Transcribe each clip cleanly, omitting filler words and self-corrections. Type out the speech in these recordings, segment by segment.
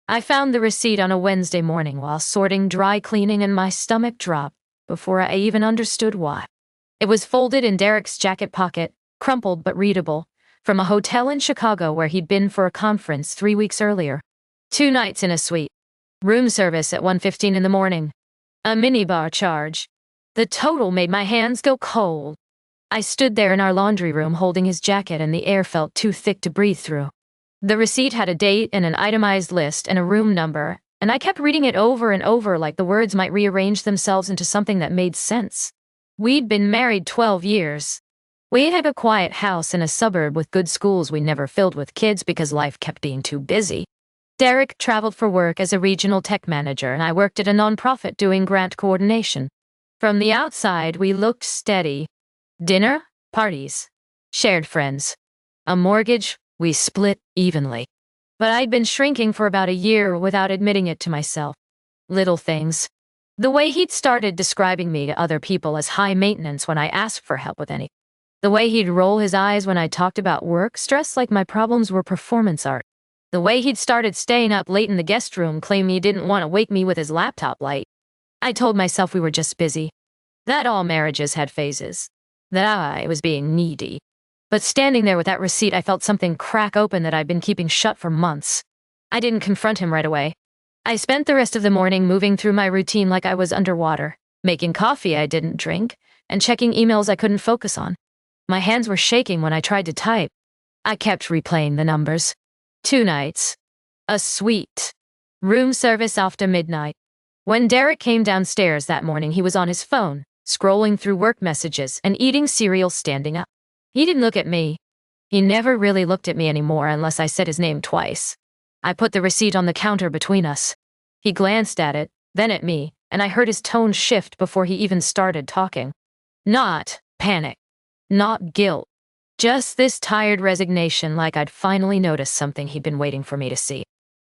I found the receipt on a Wednesday morning while sorting dry cleaning, and my stomach dropped before I even understood why. It was folded in Derek's jacket pocket, crumpled but readable, from a hotel in Chicago where he'd been for a conference 3 weeks earlier. 2 nights in a suite. Room service at 1:15 in the morning. A minibar charge. The total made my hands go cold. I stood there in our laundry room holding his jacket, and the air felt too thick to breathe through. The receipt had a date and an itemized list and a room number, and I kept reading it over and over like the words might rearrange themselves into something that made sense. We'd been married 12 years. We had a quiet house in a suburb with good schools we never filled with kids because life kept being too busy. Derek traveled for work as a regional tech manager, and I worked at a nonprofit doing grant coordination. From the outside, we looked steady. Dinner, parties, shared friends. A mortgage, we split evenly. But I'd been shrinking for about a year without admitting it to myself. Little things. The way he'd started describing me to other people as high maintenance when I asked for help with anything. The way he'd roll his eyes when I talked about work stress like my problems were performance art. The way he'd started staying up late in the guest room, claiming he didn't want to wake me with his laptop light. I told myself we were just busy. That all marriages had phases. That I was being needy. But standing there with that receipt, I felt something crack open that I'd been keeping shut for months. I didn't confront him right away. I spent the rest of the morning moving through my routine like I was underwater, making coffee I didn't drink, and checking emails I couldn't focus on. My hands were shaking when I tried to type. I kept replaying the numbers. 2 nights. A suite. Room service after midnight. When Derek came downstairs that morning, he was on his phone, scrolling through work messages and eating cereal standing up. He didn't look at me. He never really looked at me anymore unless I said his name twice. I put the receipt on the counter between us. He glanced at it, then at me, and I heard his tone shift before he even started talking. Not panic. Not guilt. Just this tired resignation, like I'd finally noticed something he'd been waiting for me to see.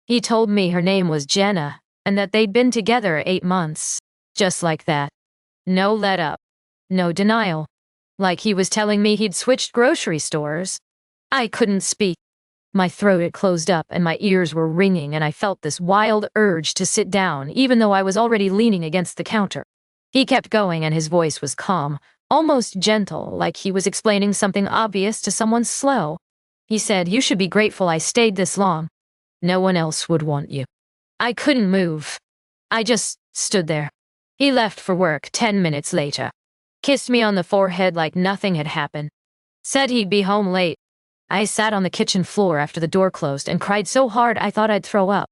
He told me her name was Jenna, and that they'd been together 8 months. Just like that. No let up. No denial. Like he was telling me he'd switched grocery stores. I couldn't speak. My throat had closed up and my ears were ringing, and I felt this wild urge to sit down, even though I was already leaning against the counter. He kept going, and his voice was calm, almost gentle, like he was explaining something obvious to someone slow. He said, "You should be grateful I stayed this long. No one else would want you." I couldn't move. I just stood there. He left for work 10 minutes later. Kissed me on the forehead like nothing had happened. Said he'd be home late. I sat on the kitchen floor after the door closed and cried so hard I thought I'd throw up.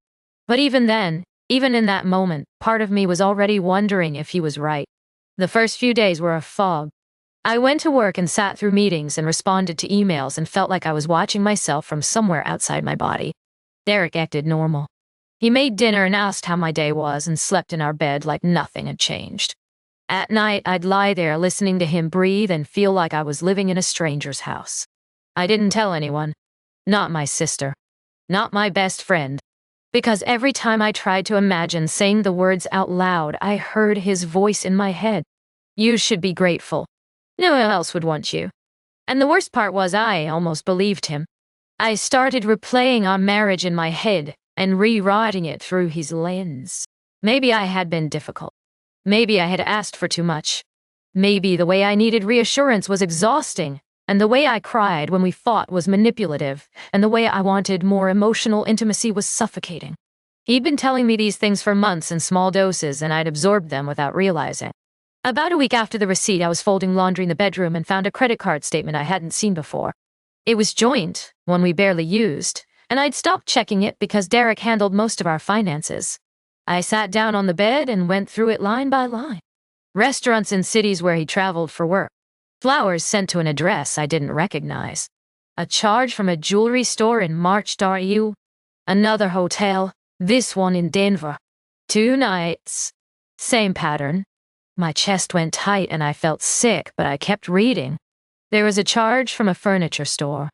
But even then, even in that moment, part of me was already wondering if he was right. The first few days were a fog. I went to work and sat through meetings and responded to emails and felt like I was watching myself from somewhere outside my body. Derek acted normal. He made dinner and asked how my day was and slept in our bed like nothing had changed. At night, I'd lie there listening to him breathe and feel like I was living in a stranger's house. I didn't tell anyone. Not my sister. Not my best friend. Because every time I tried to imagine saying the words out loud, I heard his voice in my head. You should be grateful. No one else would want you. And the worst part was I almost believed him. I started replaying our marriage in my head and rewriting it through his lens. Maybe I had been difficult. Maybe I had asked for too much. Maybe the way I needed reassurance was exhausting, and the way I cried when we fought was manipulative, and the way I wanted more emotional intimacy was suffocating. He'd been telling me these things for months in small doses, and I'd absorbed them without realizing. About a week after the receipt, I was folding laundry in the bedroom and found a credit card statement I hadn't seen before. It was joint, one we barely used, and I'd stopped checking it because Derek handled most of our finances. I sat down on the bed and went through it line by line. Restaurants in cities where he traveled for work. Flowers sent to an address I didn't recognize. A charge from a jewelry store in March, RU. Another hotel, this one in Denver. 2 nights. Same pattern. My chest went tight and I felt sick, but I kept reading. There was a charge from a furniture store.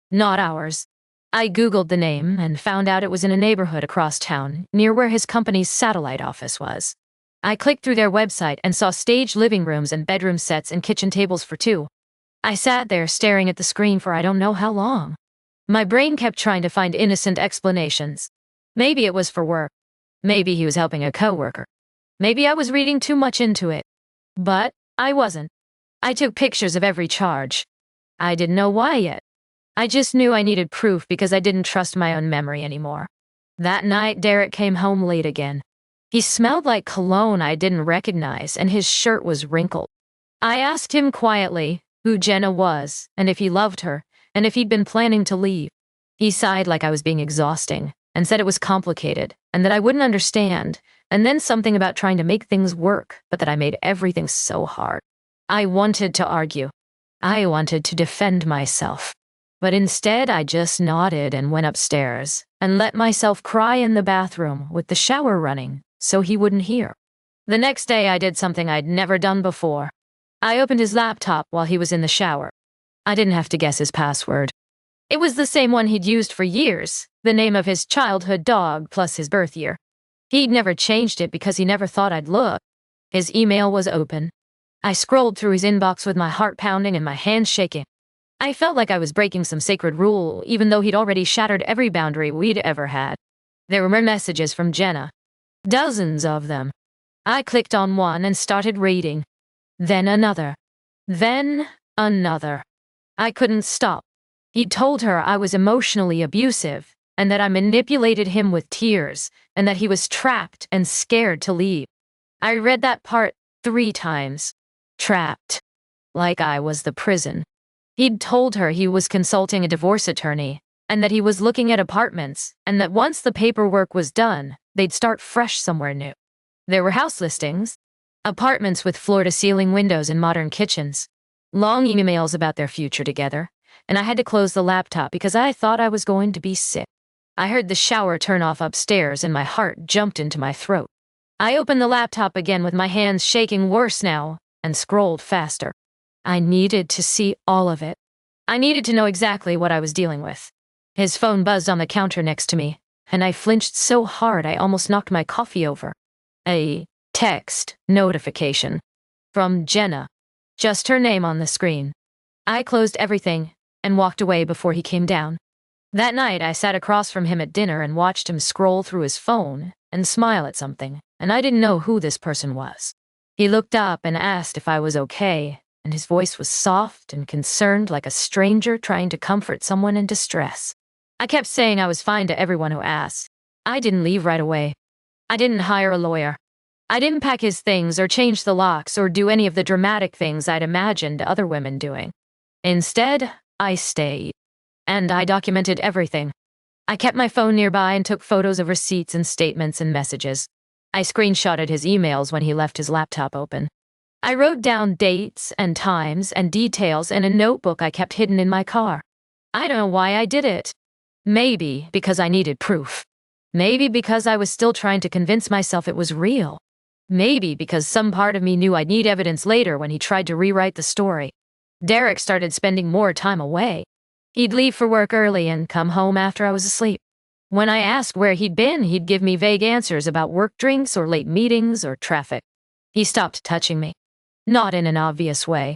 Not ours. I Googled the name and found out it was in a neighborhood across town, near where his company's satellite office was. I clicked through their website and saw staged living rooms and bedroom sets and kitchen tables for 2. I sat there staring at the screen for I don't know how long. My brain kept trying to find innocent explanations. Maybe it was for work. Maybe he was helping a coworker. Maybe I was reading too much into it. But I wasn't. I took pictures of every charge. I didn't know why yet. I just knew I needed proof because I didn't trust my own memory anymore. That night, Derek came home late again. He smelled like cologne I didn't recognize, and his shirt was wrinkled. I asked him quietly who Jenna was, and if he loved her, and if he'd been planning to leave. He sighed like I was being exhausting, and said it was complicated, and that I wouldn't understand, and then something about trying to make things work, but that I made everything so hard. I wanted to argue. I wanted to defend myself. But instead, I just nodded and went upstairs, and let myself cry in the bathroom with the shower running, so he wouldn't hear. The next day, I did something I'd never done before. I opened his laptop while he was in the shower. I didn't have to guess his password. It was the same one he'd used for years, the name of his childhood dog plus his birth year. He'd never changed it because he never thought I'd look. His email was open. I scrolled through his inbox with my heart pounding and my hands shaking. I felt like I was breaking some sacred rule, even though he'd already shattered every boundary we'd ever had. There were messages from Jenna. Dozens of them. I clicked on one and started reading. Then another. Then another. I couldn't stop. He told her I was emotionally abusive, and that I manipulated him with tears, and that he was trapped and scared to leave. I read that part 3 times. Trapped. Like I was the prison. He'd told her he was consulting a divorce attorney, and that he was looking at apartments, and that once the paperwork was done, they'd start fresh somewhere new. There were house listings, apartments with floor-to-ceiling windows and modern kitchens, long emails about their future together, and I had to close the laptop because I thought I was going to be sick. I heard the shower turn off upstairs and my heart jumped into my throat. I opened the laptop again with my hands shaking worse now and scrolled faster. I needed to see all of it. I needed to know exactly what I was dealing with. His phone buzzed on the counter next to me, and I flinched so hard I almost knocked my coffee over. A text notification from Jenna. Just her name on the screen. I closed everything and walked away before he came down. That night, I sat across from him at dinner and watched him scroll through his phone and smile at something, and I didn't know who this person was. He looked up and asked if I was okay, and his voice was soft and concerned like a stranger trying to comfort someone in distress. I kept saying I was fine to everyone who asked. I didn't leave right away. I didn't hire a lawyer. I didn't pack his things or change the locks or do any of the dramatic things I'd imagined other women doing. Instead, I stayed. And I documented everything. I kept my phone nearby and took photos of receipts and statements and messages. I screenshotted his emails when he left his laptop open. I wrote down dates and times and details in a notebook I kept hidden in my car. I don't know why I did it. Maybe because I needed proof. Maybe because I was still trying to convince myself it was real. Maybe because some part of me knew I'd need evidence later when he tried to rewrite the story. Derek started spending more time away. He'd leave for work early and come home after I was asleep. When I asked where he'd been, he'd give me vague answers about work drinks or late meetings or traffic. He stopped touching me. Not in an obvious way.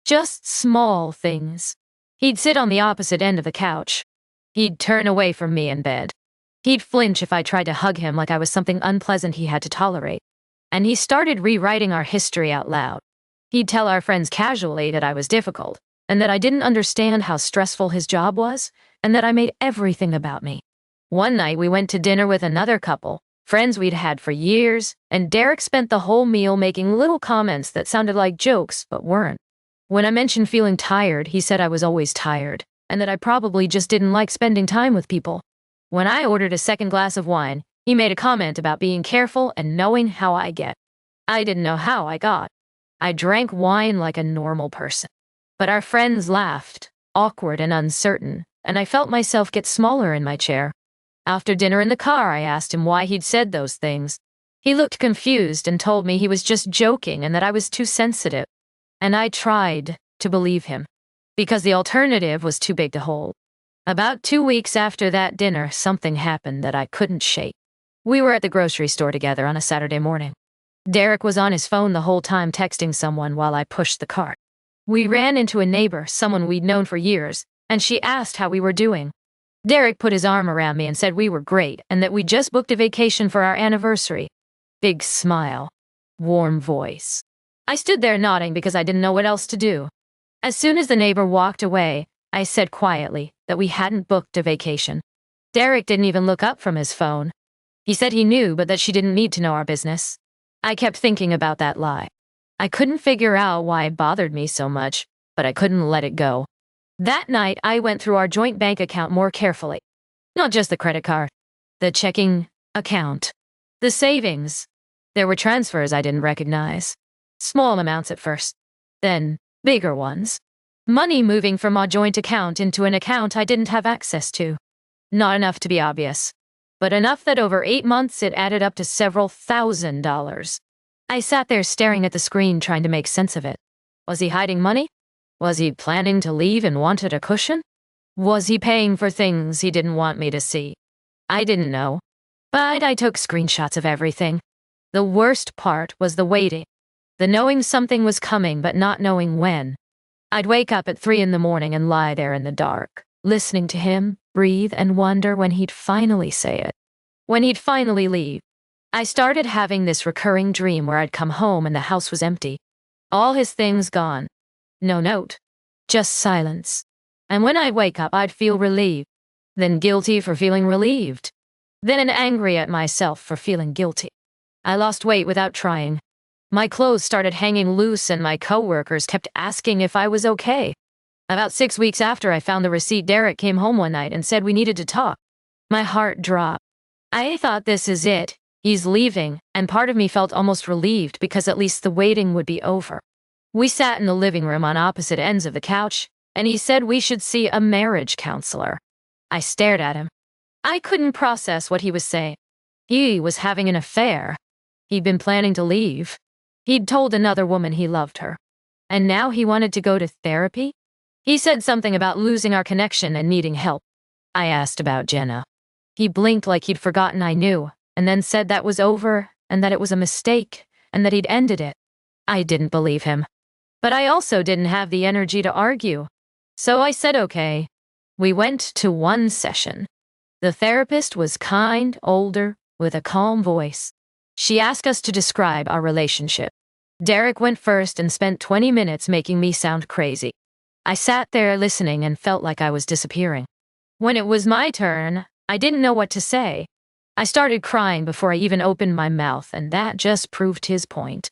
Just small things. He'd sit on the opposite end of the couch. He'd turn away from me in bed. He'd flinch if I tried to hug him like I was something unpleasant he had to tolerate. And he started rewriting our history out loud. He'd tell our friends casually that I was difficult, and that I didn't understand how stressful his job was, and that I made everything about me. One night we went to dinner with another couple, friends we'd had for years, and Derek spent the whole meal making little comments that sounded like jokes but weren't. When I mentioned feeling tired, he said I was always tired, and that I probably just didn't like spending time with people. When I ordered a second glass of wine, he made a comment about being careful and knowing how I get. I didn't know how I got. I drank wine like a normal person. But our friends laughed, awkward and uncertain, and I felt myself get smaller in my chair. After dinner in the car, I asked him why he'd said those things. He looked confused and told me he was just joking and that I was too sensitive. And I tried to believe him, because the alternative was too big to hold. About 2 weeks after that dinner, something happened that I couldn't shake. We were at the grocery store together on a Saturday morning. Derek was on his phone the whole time texting someone while I pushed the cart. We ran into a neighbor, someone we'd known for years, and she asked how we were doing. Derek put his arm around me and said we were great and that we just booked a vacation for our anniversary. Big smile. Warm voice. I stood there nodding because I didn't know what else to do. As soon as the neighbor walked away, I said quietly that we hadn't booked a vacation. Derek didn't even look up from his phone. He said he knew, but that she didn't need to know our business. I kept thinking about that lie. I couldn't figure out why it bothered me so much, but I couldn't let it go. That night, I went through our joint bank account more carefully. Not just the credit card, the checking account, the savings. There were transfers I didn't recognize. Small amounts at first, then bigger ones. Money moving from our joint account into an account I didn't have access to. Not enough to be obvious, but enough that over 8 months it added up to several $1,000s. I sat there staring at the screen trying to make sense of it. Was he hiding money? Was he planning to leave and wanted a cushion? Was he paying for things he didn't want me to see? I didn't know, but I took screenshots of everything. The worst part was the waiting, the knowing something was coming but not knowing when. I'd wake up at 3 in the morning and lie there in the dark, listening to him, breathe, and wonder when he'd finally say it, when he'd finally leave. I started having this recurring dream where I'd come home and the house was empty. All his things gone. No note. Just silence. And when I'd wake up, I'd feel relieved. Then guilty for feeling relieved. Then angry at myself for feeling guilty. I lost weight without trying. My clothes started hanging loose and my coworkers kept asking if I was okay. About 6 weeks after I found the receipt, Derek came home one night and said we needed to talk. My heart dropped. I thought, this is it. He's leaving, and part of me felt almost relieved because at least the waiting would be over. We sat in the living room on opposite ends of the couch, and he said we should see a marriage counselor. I stared at him. I couldn't process what he was saying. He was having an affair. He'd been planning to leave. He'd told another woman he loved her. And now he wanted to go to therapy? He said something about losing our connection and needing help. I asked about Jenna. He blinked like he'd forgotten I knew, and then said that was over, and that it was a mistake, and that he'd ended it. I didn't believe him. But I also didn't have the energy to argue. So I said okay. We went to one session. The therapist was kind, older, with a calm voice. She asked us to describe our relationship. Derek went first and spent 20 minutes making me sound crazy. I sat there listening and felt like I was disappearing. When it was my turn, I didn't know what to say. I started crying before I even opened my mouth, and that just proved his point.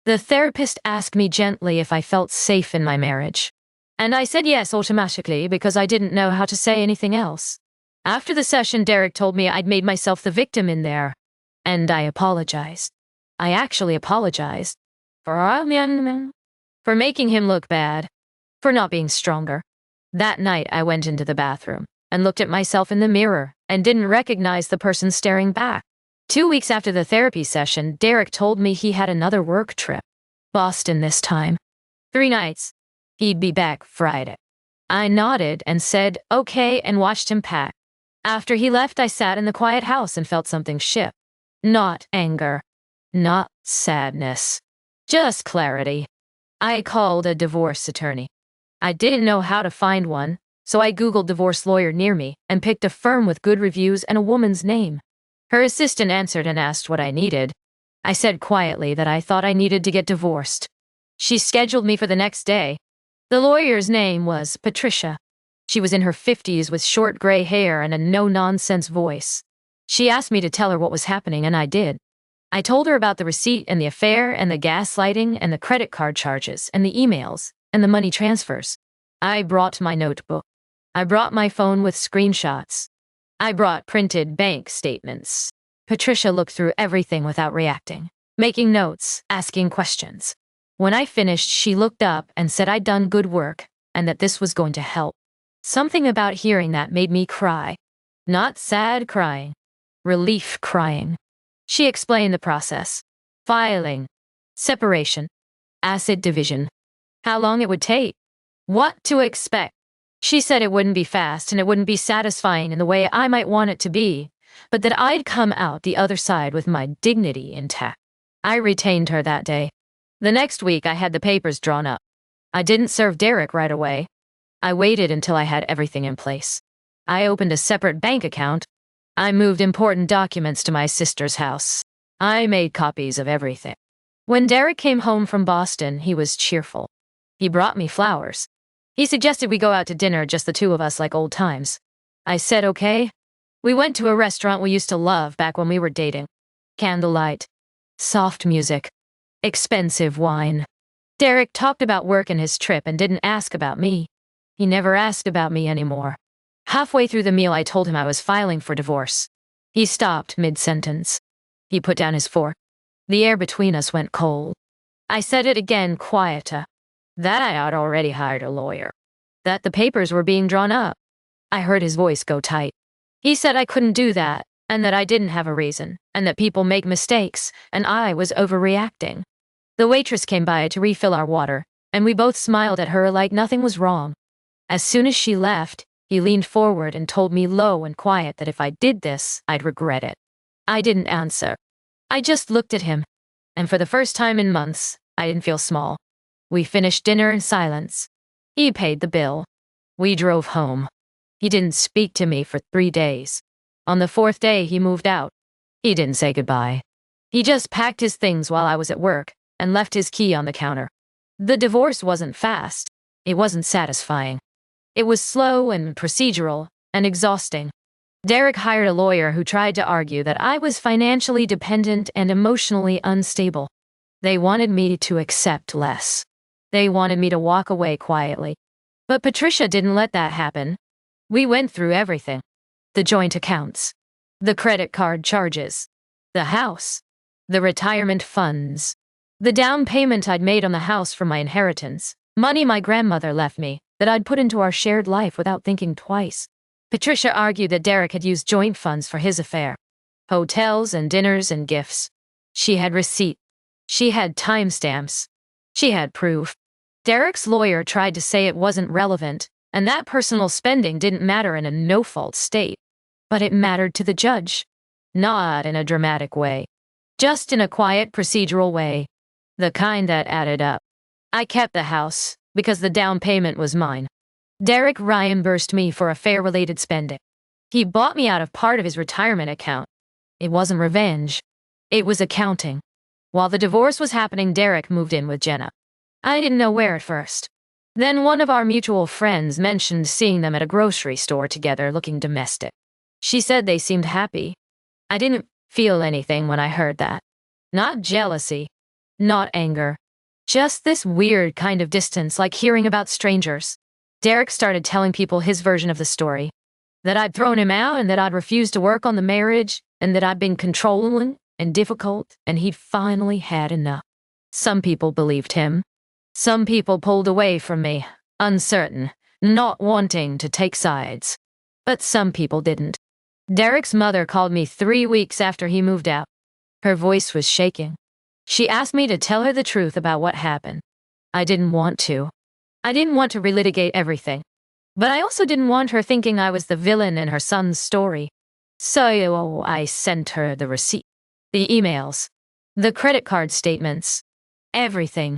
The therapist asked me gently if I felt safe in my marriage. And I said yes automatically because I didn't know how to say anything else. After the session, Derek told me I'd made myself the victim in there. And I apologized. I actually apologized. For making him look bad. For not being stronger. That night, I went into the bathroom and looked at myself in the mirror and didn't recognize the person staring back. 2 weeks after the therapy session, Derek told me he had another work trip. Boston this time. 3 nights. He'd be back Friday. I nodded and said okay and watched him pack. After he left, I sat in the quiet house and felt something shift. Not anger. Not sadness. Just clarity. I called a divorce attorney. I didn't know how to find one, so I Googled divorce lawyer near me and picked a firm with good reviews and a woman's name. Her assistant answered and asked what I needed. I said quietly that I thought I needed to get divorced. She scheduled me for the next day. The lawyer's name was Patricia. She was in her 50s with short gray hair and a no-nonsense voice. She asked me to tell her what was happening, and I did. I told her about the receipt and the affair and the gaslighting and the credit card charges and the emails and the money transfers. I brought my notebook. I brought my phone with screenshots. I brought printed bank statements. Patricia looked through everything without reacting, making notes, asking questions. When I finished, she looked up and said I'd done good work and that this was going to help. Something about hearing that made me cry. Not sad crying. Relief crying. She explained the process. Filing. Separation. Asset division. How long it would take. What to expect. She said it wouldn't be fast and it wouldn't be satisfying in the way I might want it to be, but that I'd come out the other side with my dignity intact. I retained her that day. The next week, I had the papers drawn up. I didn't serve Derek right away. I waited until I had everything in place. I opened a separate bank account. I moved important documents to my sister's house. I made copies of everything. When Derek came home from Boston, he was cheerful. He brought me flowers. He suggested we go out to dinner, just the two of us, like old times. I said okay. We went to a restaurant we used to love back when we were dating. Candlelight. Soft music. Expensive wine. Derek talked about work and his trip and didn't ask about me. He never asked about me anymore. Halfway through the meal, I told him I was filing for divorce. He stopped mid-sentence. He put down his fork. The air between us went cold. I said it again, quieter. That I had already hired a lawyer. That the papers were being drawn up. I heard his voice go tight. He said I couldn't do that, and that I didn't have a reason, and that people make mistakes, and I was overreacting. The waitress came by to refill our water, and we both smiled at her like nothing was wrong. As soon as she left, he leaned forward and told me low and quiet that if I did this, I'd regret it. I didn't answer. I just looked at him, and for the first time in months, I didn't feel small. We finished dinner in silence. He paid the bill. We drove home. He didn't speak to me for 3 days. On the 4th day, he moved out. He didn't say goodbye. He just packed his things while I was at work and left his key on the counter. The divorce wasn't fast. It wasn't satisfying. It was slow and procedural and exhausting. Derek hired a lawyer who tried to argue that I was financially dependent and emotionally unstable. They wanted me to accept less. They wanted me to walk away quietly. But Patricia didn't let that happen. We went through everything. The joint accounts. The credit card charges. The house. The retirement funds. The down payment I'd made on the house from my inheritance. Money my grandmother left me that I'd put into our shared life without thinking twice. Patricia argued that Derek had used joint funds for his affair. Hotels and dinners and gifts. She had receipt. She had timestamps. She had proof. Derek's lawyer tried to say it wasn't relevant, and that personal spending didn't matter in a no-fault state. But it mattered to the judge. Not in a dramatic way. Just in a quiet, procedural way. The kind that added up. I kept the house, because the down payment was mine. Derek reimbursed me for affair-related spending. He bought me out of part of his retirement account. It wasn't revenge. It was accounting. While the divorce was happening, Derek moved in with Jenna. I didn't know where at first. Then one of our mutual friends mentioned seeing them at a grocery store together looking domestic. She said they seemed happy. I didn't feel anything when I heard that. Not jealousy. Not anger. Just this weird kind of distance, like hearing about strangers. Derek started telling people his version of the story. That I'd thrown him out and that I'd refused to work on the marriage and that I'd been controlling and difficult and he'd finally had enough. Some people believed him. Some people pulled away from me, uncertain, not wanting to take sides. But some people didn't. Derek's mother called me 3 weeks after he moved out. Her voice was shaking. She asked me to tell her the truth about what happened. I didn't want to. I didn't want to relitigate everything. But I also didn't want her thinking I was the villain in her son's story. So I sent her the receipt, the emails, the credit card statements, everything.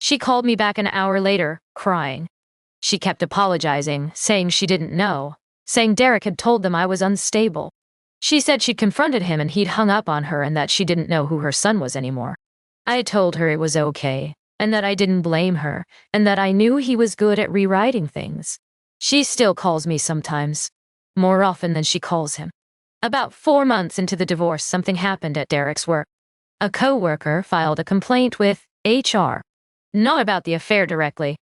She called me back an hour later, crying. She kept apologizing, saying she didn't know, saying Derek had told them I was unstable. She said she'd confronted him and he'd hung up on her and that she didn't know who her son was anymore. I told her it was okay, and that I didn't blame her, and that I knew he was good at rewriting things. She still calls me sometimes, more often than she calls him. About 4 months into the divorce, something happened at Derek's work. A co-worker filed a complaint with HR. Not about the affair directly,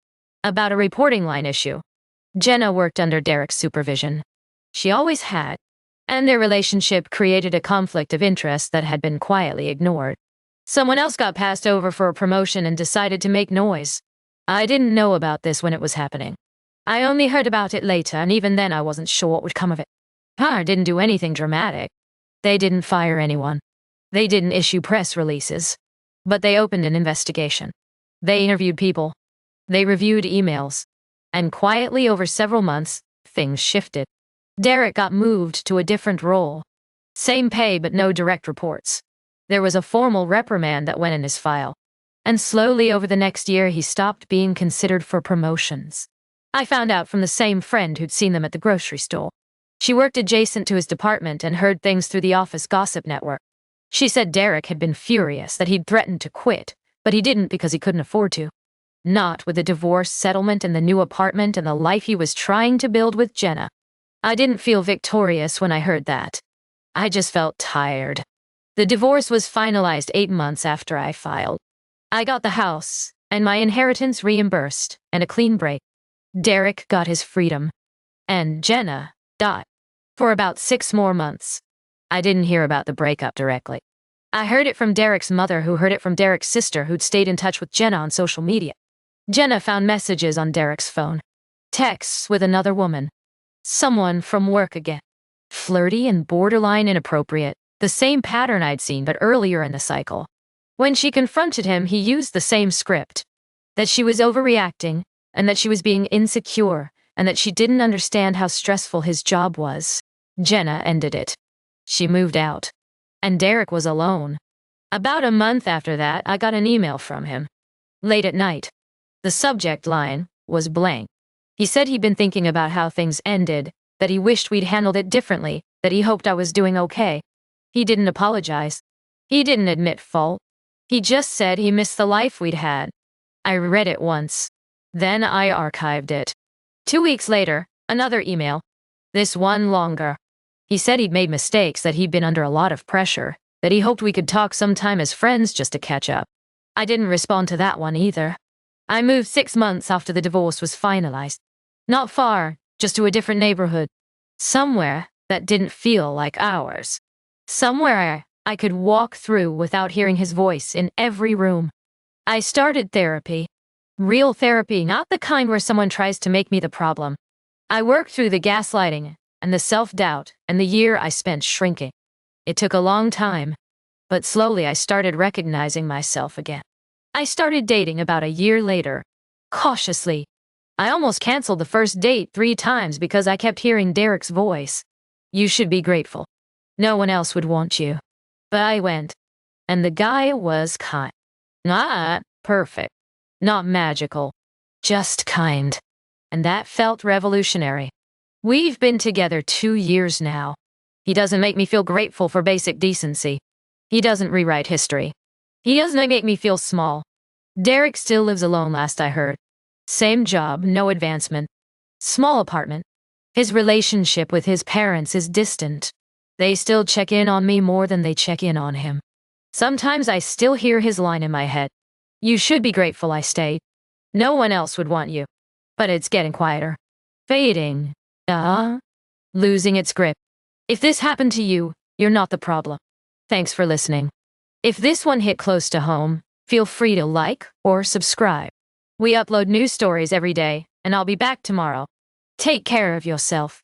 about a reporting line issue. Jenna worked under Derek's supervision. She always had, and their relationship created a conflict of interest that had been quietly ignored. Someone else got passed over for a promotion and decided to make noise. I didn't know about this when it was happening. I only heard about it later, and even then I wasn't sure what would come of it. HR didn't do anything dramatic. They didn't fire anyone. They didn't issue press releases. But they opened an investigation. They interviewed people. They reviewed emails. And quietly over several months, things shifted. Derek got moved to a different role. Same pay but no direct reports. There was a formal reprimand that went in his file. And slowly over the next year he stopped being considered for promotions. I found out from the same friend who'd seen them at the grocery store. She worked adjacent to his department and heard things through the office gossip network. She said Derek had been furious that he'd threatened to quit, but he didn't because he couldn't afford to. Not with the divorce settlement and the new apartment and the life he was trying to build with Jenna. I didn't feel victorious when I heard that. I just felt tired. The divorce was finalized 8 months after I filed. I got the house, and my inheritance reimbursed, and a clean break. Derek got his freedom. And Jenna died. For about 6 more months. I didn't hear about the breakup directly. I heard it from Derek's mother, who heard it from Derek's sister, who'd stayed in touch with Jenna on social media. Jenna found messages on Derek's phone. Texts with another woman. Someone from work again. Flirty and borderline inappropriate. The same pattern I'd seen, but earlier in the cycle. When she confronted him, he used the same script. That she was overreacting, and that she was being insecure, and that she didn't understand how stressful his job was. Jenna ended it. She moved out. And Derek was alone. About a month after that, I got an email from him. Late at night. The subject line was blank. He said he'd been thinking about how things ended, that he wished we'd handled it differently, that he hoped I was doing okay. He didn't apologize. He didn't admit fault. He just said he missed the life we'd had. I read it once. Then I archived it. 2 weeks later, another email. This one longer. He said he'd made mistakes, that he'd been under a lot of pressure, that he hoped we could talk sometime as friends just to catch up. I didn't respond to that one either. I moved 6 months after the divorce was finalized. Not far, just to a different neighborhood. Somewhere that didn't feel like ours. Somewhere I could walk through without hearing his voice in every room. I started therapy. Real therapy, not the kind where someone tries to make me the problem. I worked through the gaslighting and the self-doubt and the year I spent shrinking. It took a long time, but slowly I started recognizing myself again. I started dating about a year later, cautiously. I almost canceled the first date 3 times because I kept hearing Derek's voice. You should be grateful. No one else would want you. But I went, and the guy was kind. Not perfect, not magical, just kind. And that felt revolutionary. We've been together 2 years now. He doesn't make me feel grateful for basic decency. He doesn't rewrite history. He doesn't make me feel small. Derek still lives alone, last I heard. Same job, no advancement. Small apartment. His relationship with his parents is distant. They still check in on me more than they check in on him. Sometimes I still hear his line in my head. You should be grateful I stayed. No one else would want you. But it's getting quieter. Fading. Losing its grip. If this happened to you, you're not the problem. Thanks for listening. If this one hit close to home, feel free to like or subscribe. We upload new stories every day, and I'll be back tomorrow. Take care of yourself.